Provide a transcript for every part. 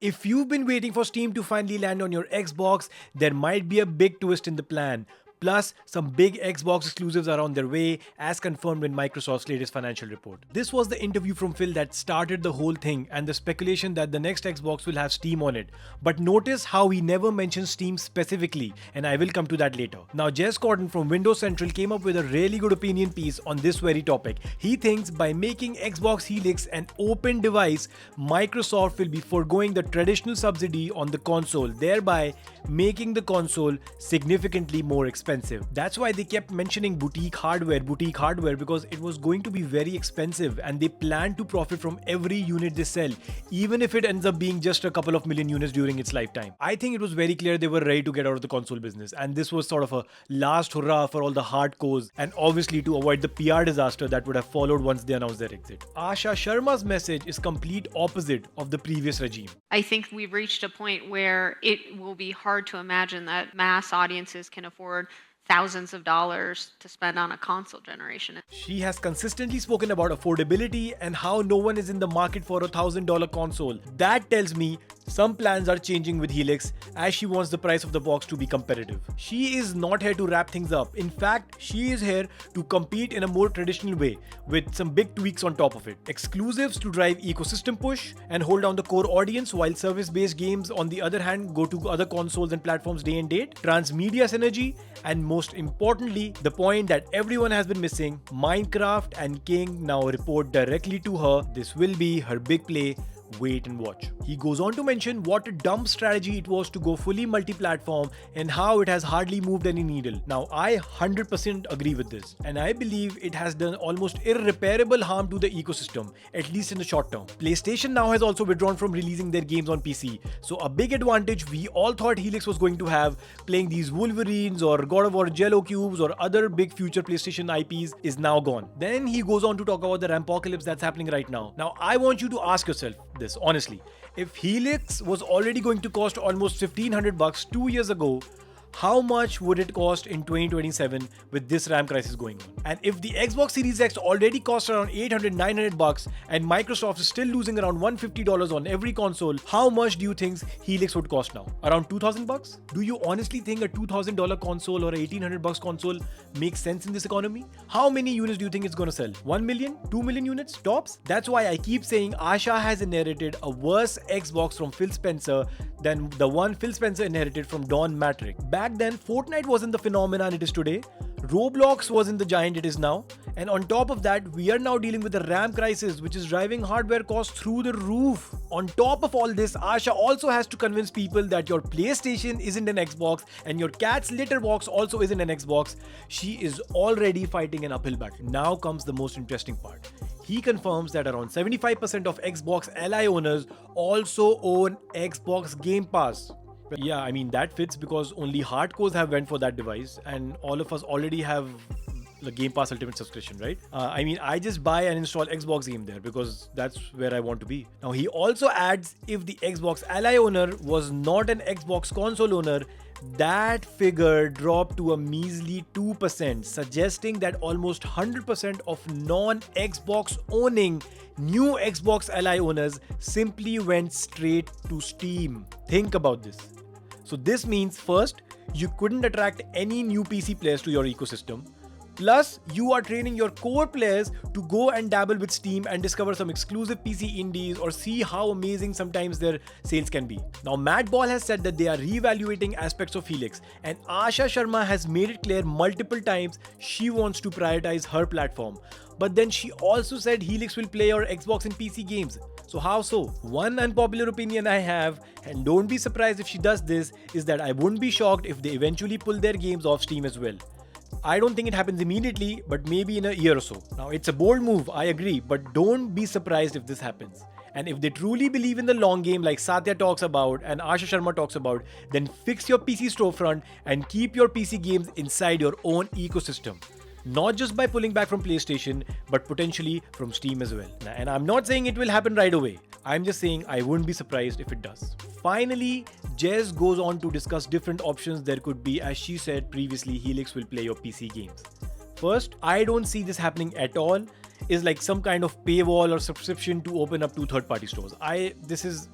If you've been waiting for Steam to finally land on your Xbox, there might be a big twist in the plan. Plus, some big Xbox exclusives are on their way, as confirmed in Microsoft's latest financial report. This was the interview from Phil that started the whole thing and the speculation that the next Xbox will have Steam on it. But notice how he never mentions Steam specifically, and I will come to that later. Now, Jez Corden from Windows Central came up with a really good opinion piece on this very topic. He thinks by making Xbox Helix an open device, Microsoft will be foregoing the traditional subsidy on the console, thereby making the console significantly more expensive. That's why they kept mentioning boutique hardware, because it was going to be very expensive and they plan to profit from every unit they sell, even if it ends up being just a couple of million units during its lifetime. I think it was very clear they were ready to get out of the console business, and this was sort of a last hurrah for all the hardcores, and obviously to avoid the PR disaster that would have followed once they announced their exit. Asha Sharma's message is complete opposite of the previous regime. I think we've reached a point where it will be hard to imagine that mass audiences can afford thousands of dollars to spend on a console generation. She has consistently spoken about affordability and how no one is in the market for a $1,000 console. That tells me some plans are changing with Helix, as she wants the price of the box to be competitive. She is not here to wrap things up. In fact, she is here to compete in a more traditional way with some big tweaks on top of it. Exclusives to drive ecosystem push and hold down the core audience, while service-based games on the other hand go to other consoles and platforms day and date. Transmedia synergy, and most importantly, the point that everyone has been missing, Minecraft and King now report directly to her. This will be her big play. Wait and watch. He goes on to mention what a dumb strategy it was to go fully multi-platform and how it has hardly moved any needle. Now, I 100% agree with this, and I believe it has done almost irreparable harm to the ecosystem, at least in the short term. PlayStation now has also withdrawn from releasing their games on PC, so a big advantage we all thought Helix was going to have, playing these Wolverines or God of War Jello Cubes or other big future PlayStation IPs, is now gone. Then he goes on to talk about the Rampocalypse that's happening right now. Now, I want you to ask yourself this honestly. If Helix was already going to cost almost $1,500 2 years ago, how much would it cost in 2027 with this RAM crisis going on? And if the Xbox Series X already costs around $800-900 and Microsoft is still losing around $150 on every console, how much do you think Helix would cost now? Around $2,000? Do you honestly think a $2,000 console or $1,800 console makes sense in this economy? How many units do you think it's gonna sell? 1 million? 2 million units? Tops? That's why I keep saying Asha has inherited a worse Xbox from Phil Spencer than the one Phil Spencer inherited from Don Matrick. Back then, Fortnite wasn't the phenomenon it is today. Roblox wasn't the giant it is now. And on top of that, we are now dealing with the RAM crisis, which is driving hardware costs through the roof. On top of all this, Asha also has to convince people that your PlayStation isn't an Xbox and your cat's litter box also isn't an Xbox. She is already fighting an uphill battle. Now comes the most interesting part. He confirms that around 75% of Xbox Ally owners also own Xbox Game Pass. Yeah, I mean that fits because only hardcores have went for that device, and all of us already have the Game Pass Ultimate subscription, right? I mean, I just buy and install Xbox game there because that's where I want to be. Now, he also adds if the Xbox Ally owner was not an Xbox console owner, that figure dropped to a measly 2%, suggesting that almost 100% of non-Xbox owning new Xbox Ally owners simply went straight to Steam. Think about this. So this means first, you couldn't attract any new PC players to your ecosystem. Plus, you are training your core players to go and dabble with Steam and discover some exclusive PC indies or see how amazing sometimes their sales can be. Now, Matt Ball has said that they are reevaluating aspects of Helix, and Asha Sharma has made it clear multiple times she wants to prioritize her platform. But then she also said Helix will play your Xbox and PC games. So how so? One unpopular opinion I have, and don't be surprised if she does this, is that I wouldn't be shocked if they eventually pull their games off Steam as well. I don't think it happens immediately, but maybe in a year or so. Now, it's a bold move, I agree, but don't be surprised if this happens. And if they truly believe in the long game like Satya talks about and Asha Sharma talks about, then fix your PC storefront and keep your PC games inside your own ecosystem. Not just by pulling back from PlayStation, but potentially from Steam as well. And I'm not saying it will happen right away. I'm just saying I wouldn't be surprised if it does. Finally, Jez goes on to discuss different options there could be. As she said previously, Helix will play your PC games. First, I don't see this happening at all, is like some kind of paywall or subscription to open up to third-party stores. This is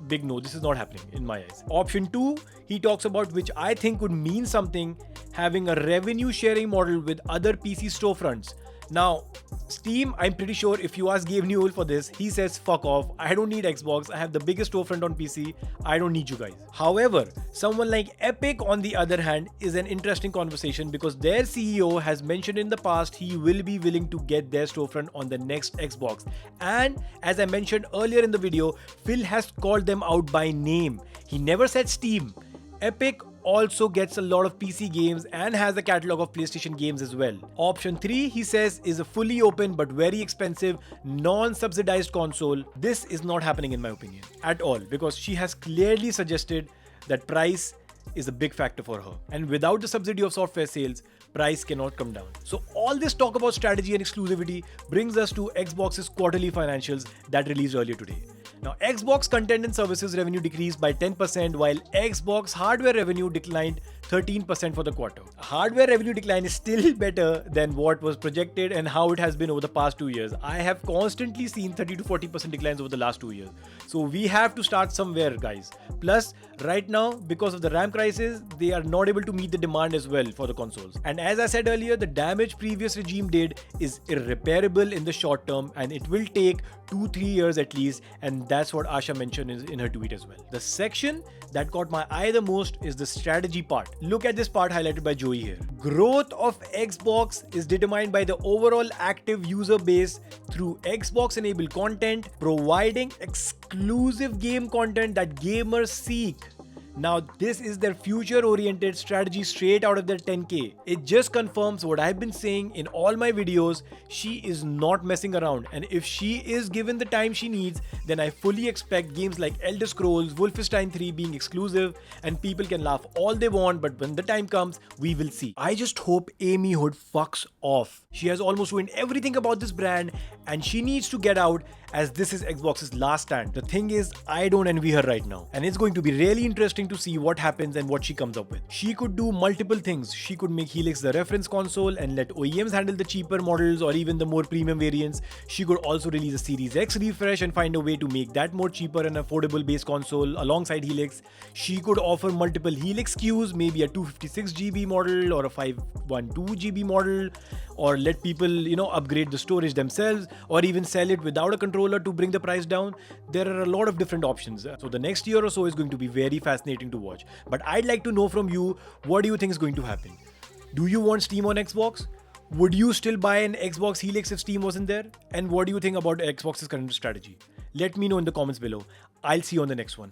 big no. This is not happening in my eyes. Option 2, he talks about, which I think would mean something, having a revenue sharing model with other PC storefronts. Now, Steam, I'm pretty sure if you ask Gabe Newell for this, he says, fuck off, I don't need Xbox, I have the biggest storefront on PC, I don't need you guys. However, someone like Epic, on the other hand, is an interesting conversation because their CEO has mentioned in the past he will be willing to get their storefront on the next Xbox. And as I mentioned earlier in the video, Phil has called them out by name. He never said Steam. Epic also gets a lot of PC games and has a catalog of PlayStation games as well. Option 3, he says, is a fully open but very expensive non-subsidized console. This is not happening in my opinion at all because she has clearly suggested that price is a big factor for her, and without the subsidy of software sales, price cannot come down. So all this talk about strategy and exclusivity brings us to Xbox's quarterly financials that released earlier today. Now, Xbox content and services revenue decreased by 10%, while Xbox hardware revenue declined 13% for the quarter. Hardware revenue decline is still better than what was projected and how it has been over the past 2 years. I have constantly seen 30 to 40% declines over the last 2 years. So we have to start somewhere, guys. Plus, right now, because of the RAM crisis, they are not able to meet the demand as well for the consoles. And as I said earlier, the damage previous regime did is irreparable in the short term, and it will take 2-3 years at least, and that's what Asha mentioned in her tweet as well. The section that caught my eye the most is the strategy part. Look at this part highlighted by Joey here. Growth of Xbox is determined by the overall active user base through Xbox enabled content, providing exclusive game content that gamers seek. Now, this is their future-oriented strategy straight out of their 10K. It just confirms what I've been saying in all my videos. She is not messing around, and if she is given the time she needs, then I fully expect games like Elder Scrolls, Wolfenstein 3 being exclusive, and people can laugh all they want, but when the time comes, we will see. I just hope Amy Hood fucks off. She has almost ruined everything about this brand, and she needs to get out, as this is Xbox's last stand. The thing is, I don't envy her right now, and it's going to be really interesting to see what happens and what she comes up with. She could do multiple things. She could make Helix the reference console and let OEMs handle the cheaper models or even the more premium variants. She could also release a Series X refresh and find a way to make that more cheaper and affordable base console alongside Helix. She could offer multiple Helix SKUs, maybe a 256GB model or a 512GB model, or let people, upgrade the storage themselves, or even sell it without a controller to bring the price down. There are a lot of different options. So the next year or so is going to be very fascinating to watch. But I'd like to know from you, what do you think is going to happen? Do you want Steam on Xbox? Would you still buy an Xbox Helix if Steam wasn't there? And what do you think about Xbox's current strategy? Let me know in the comments below. I'll see you on the next one.